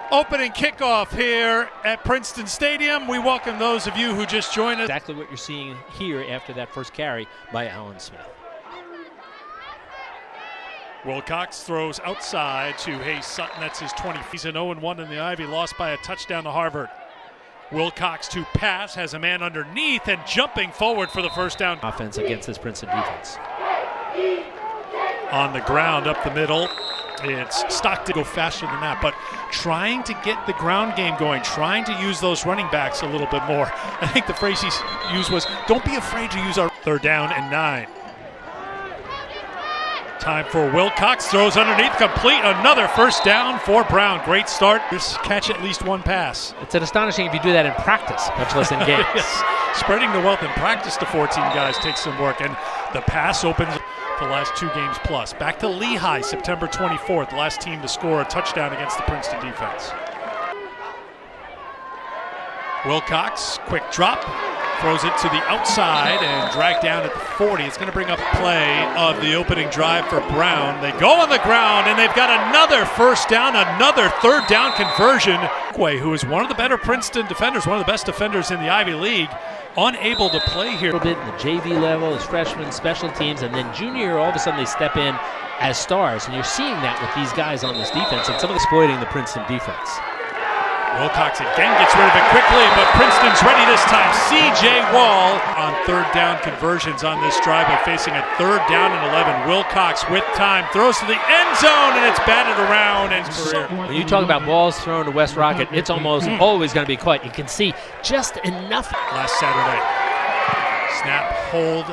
Opening kickoff here at Princeton Stadium. We welcome those of you who just joined us. Exactly what you're seeing here after that first carry by Allen Smith. Wilcox throws outside to Hayes Sutton. That's his 20. He's an 0-1 in the Ivy, lost by a touchdown to Harvard. Wilcox to pass, has a man underneath and jumping forward for the first down. Offense against this Princeton defense. On the ground up the middle. It's Stockton go faster than that, but trying to get the ground game going, trying to use those running backs a little bit more. I think the phrase he used was, don't be afraid to use our third down and 9. Time for Wilcox, throws underneath, complete, another first down for Brown. Great start, just catch at least one pass. It's astonishing if you do that in practice, much less in games. Yes. Spreading the wealth in practice to 14 guys takes some work, and the pass opens for the last 2 games plus. Back to Lehigh, September 24th, last team to score a touchdown against the Princeton defense. Wilcox, quick drop, throws it to the outside and dragged down at the 40. It's going to bring up play of the opening drive for Brown. They go on the ground and they've got another first down, another third down conversion. Who is one of the better Princeton defenders, one of the best defenders in the Ivy League, unable to play here. A little bit in the JV level as freshmen, special teams, and then junior year, all of a sudden they step in as stars, and you're seeing that with these guys on this defense and some of exploiting the Princeton defense. Wilcox again gets rid of it quickly, but Princeton's ready this time. C.J. Wall on third down conversions on this drive by facing a third down and 11. Wilcox with time throws to the end zone, and it's batted around. And when you talk about balls thrown to West Rocket, it's almost always going to be caught. You can see just enough. Last Saturday, snap, hold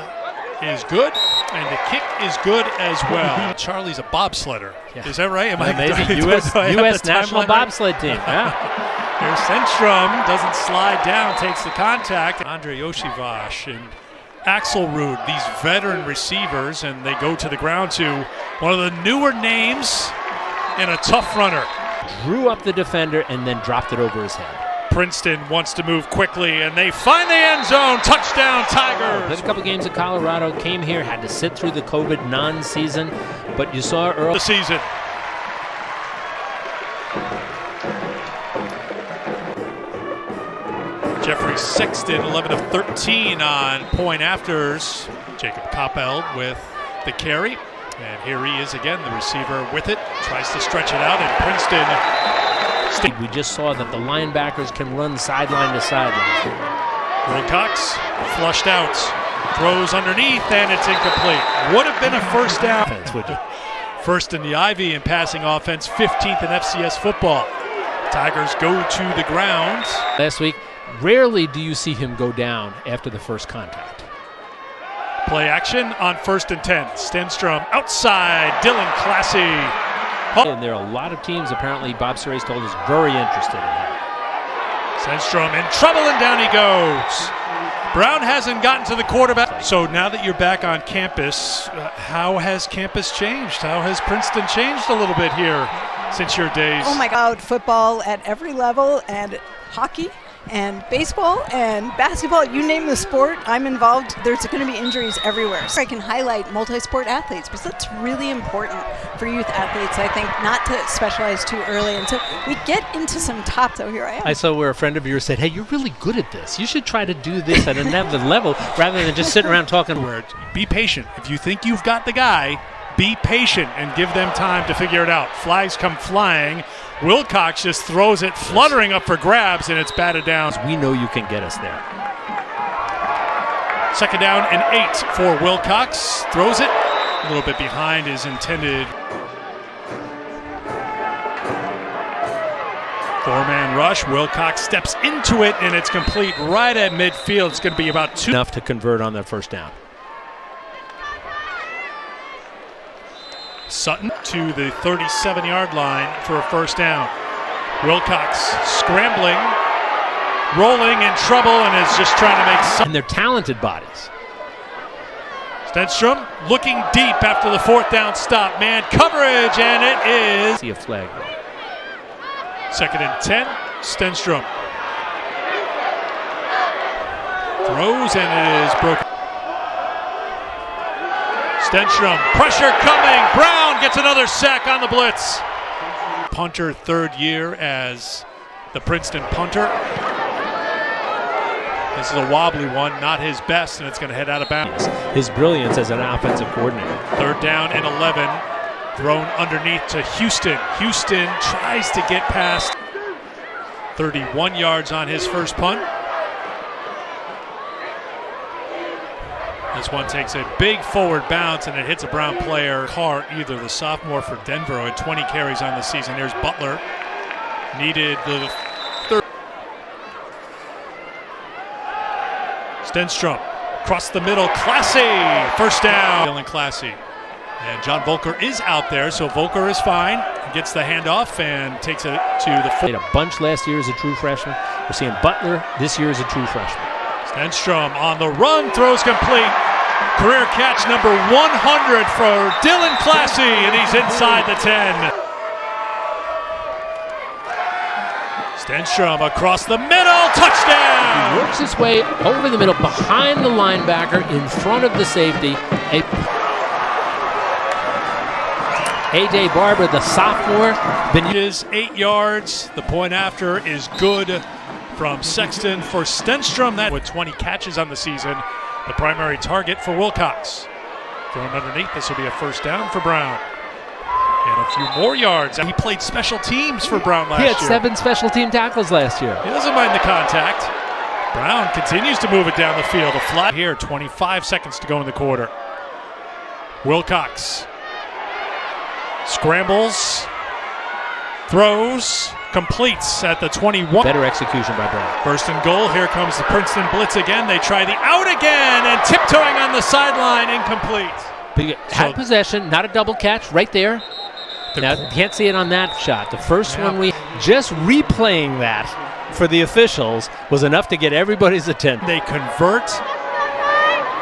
is good, and the kick is good as well. Charlie's a bobsledder. Yeah. Is that right? Am amazing. U.S. national bobsled team. Yeah. Here's Sandstrom, doesn't slide down, takes the contact. Andre Yoshivash and Axelrod, these veteran receivers, and they go to the ground to one of the newer names and a tough runner. Drew up the defender and then dropped it over his head. Princeton wants to move quickly, and they find the end zone. Touchdown, Tigers! Played a couple games at Colorado, came here, had to sit through the COVID non-season, but you saw early the season. Jeffrey Sexton, 11 of 13 on point afters. Jacob Coppell with the carry. And here he is again, the receiver with it. Tries to stretch it out, and Princeton. We just saw that the linebackers can run sideline to sideline. Wilcox flushed out. Throws underneath, and it's incomplete. Would have been a first down. First in the Ivy in passing offense, 15th in FCS football. Tigers go to the ground. Last week, rarely do you see him go down after the first contact. Play action on 1st and 10. Stenstrom outside, Dylan Classy. And there are a lot of teams, apparently, Bob Surrace told us, very interested in him. Sandstrom in trouble, and down he goes. Brown hasn't gotten to the quarterback. So now that you're back on campus, how has campus changed? How has Princeton changed a little bit here since your days? Oh my God, football at every level, and hockey and baseball and basketball, you name the sport, I'm involved. There's going to be injuries everywhere. So I can highlight multi-sport athletes because that's really important for youth athletes, I think, not to specialize too early. And so we get into some top, so here I am. I saw where a friend of yours said, hey, you're really good at this. You should try to do this at another level rather than just sitting around talking. Be patient. If you think you've got the guy, be patient and give them time to figure it out. Flags come flying. Wilcox just throws it fluttering up for grabs, and it's batted down. We know you can get us there. 2nd down and 8 for Wilcox. Throws it a little bit behind his intended. 4-man rush. Wilcox steps into it, and it's complete right at midfield. It's going to be about 2. Enough to convert on that first down. Sutton to the 37-yard line for a first down. Wilcox scrambling, rolling in trouble, and is just trying to make some. And they're talented bodies. Stenstrom looking deep after the 4th down stop. Man coverage, and it is. See a flag. 2nd and 10. Stenstrom throws, and it is broken. Stenstrom, pressure coming. Brown gets another sack on the blitz. punter, third year as the Princeton punter. This is a wobbly one, not his best, and it's going to head out of bounds. His brilliance as an offensive coordinator. Third down and 11, thrown underneath to Houston. Houston tries to get past 31 yards on his first punt. This one takes a big forward bounce, and it hits a Brown player. Carr, either the sophomore for Denver, had 20 carries on the season. Here's Butler. Needed the third. Stenstrom across the middle. Classy. First down. Feeling classy. And John Volker is out there, so Volker is fine. He gets the handoff and takes it to the foot. Played a bunch last year as a true freshman. We're seeing Butler this year as a true freshman. Stenstrom on the run, throws complete. Career catch number 100 for Dylan Classy, and he's inside the 10. Stenstrom across the middle, touchdown! He works his way over the middle, behind the linebacker, in front of the safety. A.J. Barber, the sophomore. Is 8 yards. The point after is good from Sexton for Stenstrom. That with 20 catches on the season, the primary target for Wilcox. Thrown underneath. This will be a first down for Brown. And a few more yards. He played special teams for Brown last year. He had 7 special team tackles last year. He doesn't mind the contact. Brown continues to move it down the field. A flat here, 25 seconds to go in the quarter. Wilcox scrambles, throws, completes at the 21. Better execution by Brown. First and goal. Here comes the Princeton blitz again. They try the out again, and tiptoeing on the sideline, incomplete. Had possession, not a double catch, right there. Now, you can't see it on that shot. The first one, we just replaying that for the officials was enough to get everybody's attention. They convert.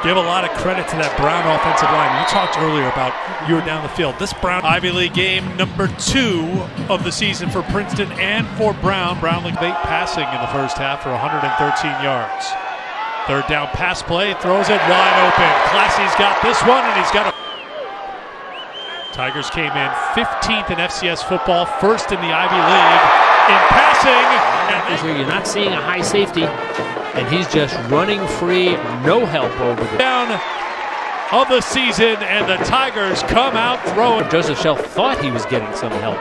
Give a lot of credit to that Brown offensive line. You talked earlier about you were down the field. This Brown Ivy League game number 2 of the season for Princeton and for Brown. Brown looked late passing in the first half for 113 yards. Third down pass play, throws it wide open. Classy's got this one, and he's got a... Tigers came in 15th in FCS football, first in the Ivy League in passing. Here you're not seeing a high safety, and he's just running free, no help over the down of the season, and the Tigers come out throwing. Joseph Shell thought he was getting some help.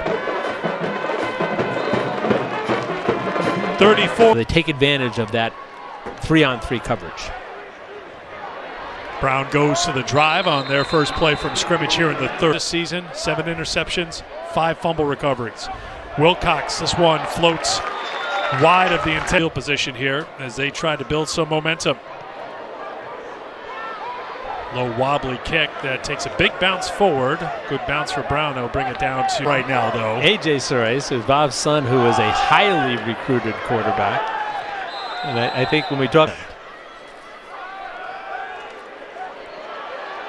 34. They take advantage of that 3-on-3 coverage. Brown goes to the drive on their first play from scrimmage here in the third this season. 7 interceptions, 5 fumble recoveries. Wilcox, this one floats wide of the intended position here as they try to build some momentum. Low wobbly kick that takes a big bounce forward. Good bounce for Brown. They'll bring it down to right now, though. A.J. Surace, who's Bob's son, who is a highly recruited quarterback. And I think when we talk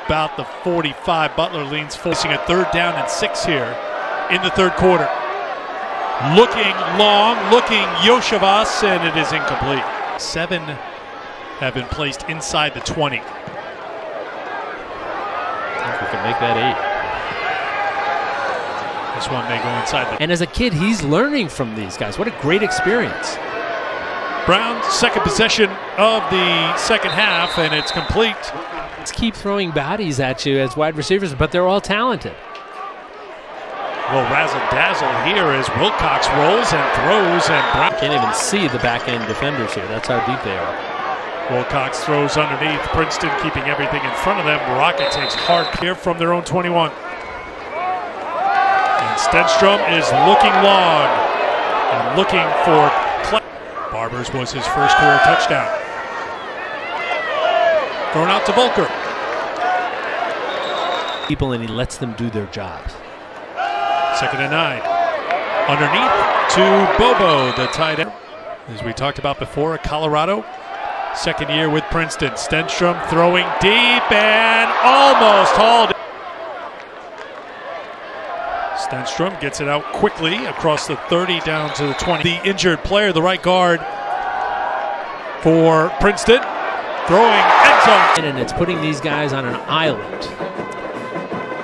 about the 45, Butler leans full, facing a third down and 6 here in the third quarter. Looking long, looking Yoshevas, and it is incomplete. 7 have been placed inside the 20. I think we can make that 8. This one may go inside the... And as a kid, he's learning from these guys. What a great experience. Brown, second possession of the second half, and it's complete. Let's keep throwing bodies at you as wide receivers, but they're all talented. Well, razzle-dazzle here as Wilcox rolls and throws, and Brown can't even see the back-end defenders here. That's how deep they are. Wilcox throws underneath. Princeton keeping everything in front of them. Rocket takes hard clear from their own 21. And Stenstrom is looking long and looking for Barber's was his first career touchdown. Thrown out to Volker. People, and he lets them do their jobs. 2nd and 9. Underneath to Bobo, the tight end. As we talked about before, Colorado. Second year with Princeton. Stenstrom throwing deep and almost hauled. Stenstrom gets it out quickly across the 30 down to the 20. The injured player, the right guard for Princeton, throwing end zone. And it's putting these guys on an island.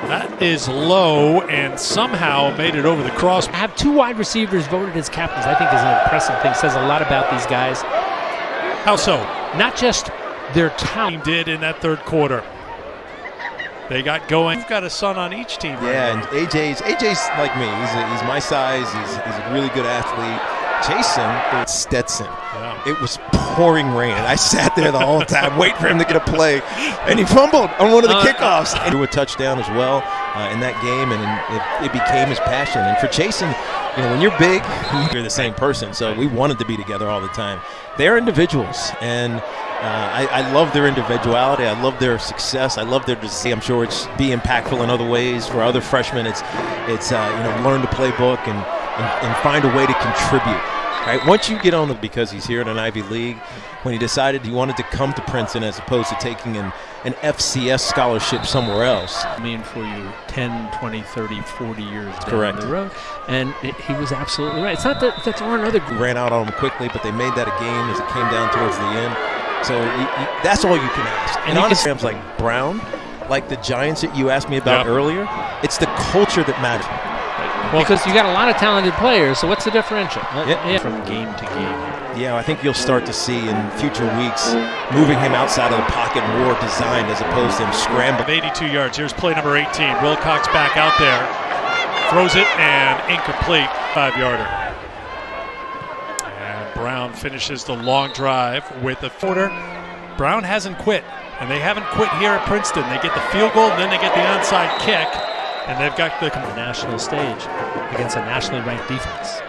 That is low and somehow made it over the cross. To have two wide receivers voted as captains, I think, is an impressive thing. Says a lot about these guys. How so? Not just their talent. Did in that third quarter. They got going. You've got a son on each team. Yeah, and AJ's like me. He's my size. He's a really good athlete. Jason, it's Stetson. Yeah. It was pouring rain, and I sat there the whole time waiting for him to get a play, and he fumbled on one of the kickoffs. And threw a touchdown as well in that game, and it became his passion. And for Jason, when you're big, you're the same person. So we wanted to be together all the time. They're individuals, and I love their individuality. I love their success. I love their desire. I'm sure it's be impactful in other ways for other freshmen. It's learn the playbook and find a way to contribute. Right? Once you get on because he's here at an Ivy League, when he decided he wanted to come to Princeton as opposed to taking an FCS scholarship somewhere else. I mean, for you 10, 20, 30, 40 years Correct. down the road. And he was absolutely right. It's not that there aren't other. Ran out on him quickly, but they made that a game as it came down towards the end. So that's all you can ask. And honestly, programs like Brown, like the Giants that you asked me about earlier, it's the culture that matters. Well, because you got a lot of talented players, so what's the differential? From game to game. Yeah, I think you'll start to see in future weeks moving him outside of the pocket more designed as opposed to him scrambling. 82 yards. Here's play number 18. Wilcox back out there. Throws it and incomplete. 5-yarder. And Brown finishes the long drive with a quarter. Brown hasn't quit, and they haven't quit here at Princeton. They get the field goal, then they get the onside kick. And they've got the national stage against a nationally ranked defense.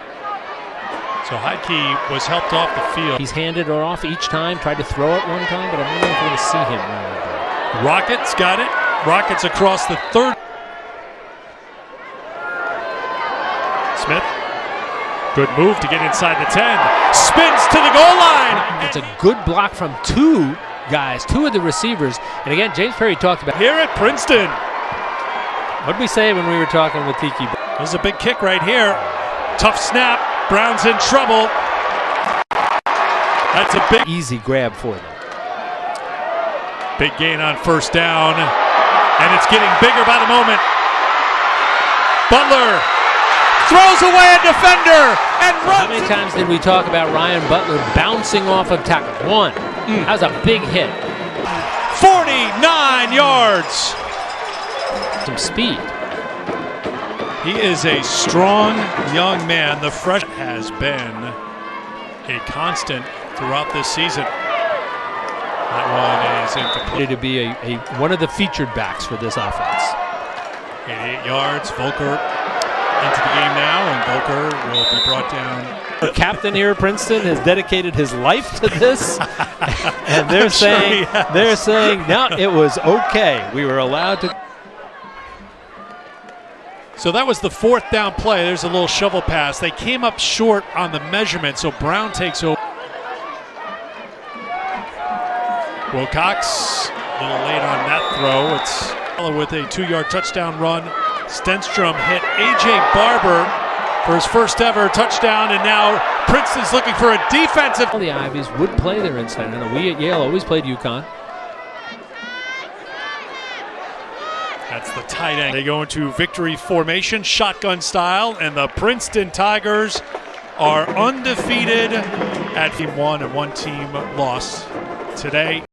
So Heidke was helped off the field. He's handed her off each time, tried to throw it one time, but I'm wondering if we're going to see him run with it. Rockets got it. Rockets across the third. Smith. Good move to get inside the 10. Spins to the goal line. It's a good block from two guys, two of the receivers. And again, James Perry talked about here at Princeton. What did we say when we were talking with Tiki? This is a big kick right here. Tough snap. Brown's in trouble. That's a big easy grab for them. Big gain on first down. And it's getting bigger by the moment. Butler throws away a defender and runs. How many times did we talk about Ryan Butler bouncing off of tackle? One. That was a big hit. 49 yards. Some speed. He is a strong young man. The fresh has been a constant throughout this season. That one is incomplete. To be one of the featured backs for this offense. 88 yards. Volker into the game now, and Volker will be brought down. The captain here at Princeton has dedicated his life to this, and they're saying no, it was okay. We were allowed to. So that was the fourth down play. There's a little shovel pass. They came up short on the measurement, so Brown takes over. Wilcox, a little late on that throw. It's with a 2-yard touchdown run. Stenstrom hit A.J. Barber for his first ever touchdown, and now Princeton's looking for a defensive. All the Ivies would play their inside. I know we at Yale always played UConn. That's the tight end. They go into victory formation, shotgun style, and the Princeton Tigers are undefeated at team one, and one team lost today.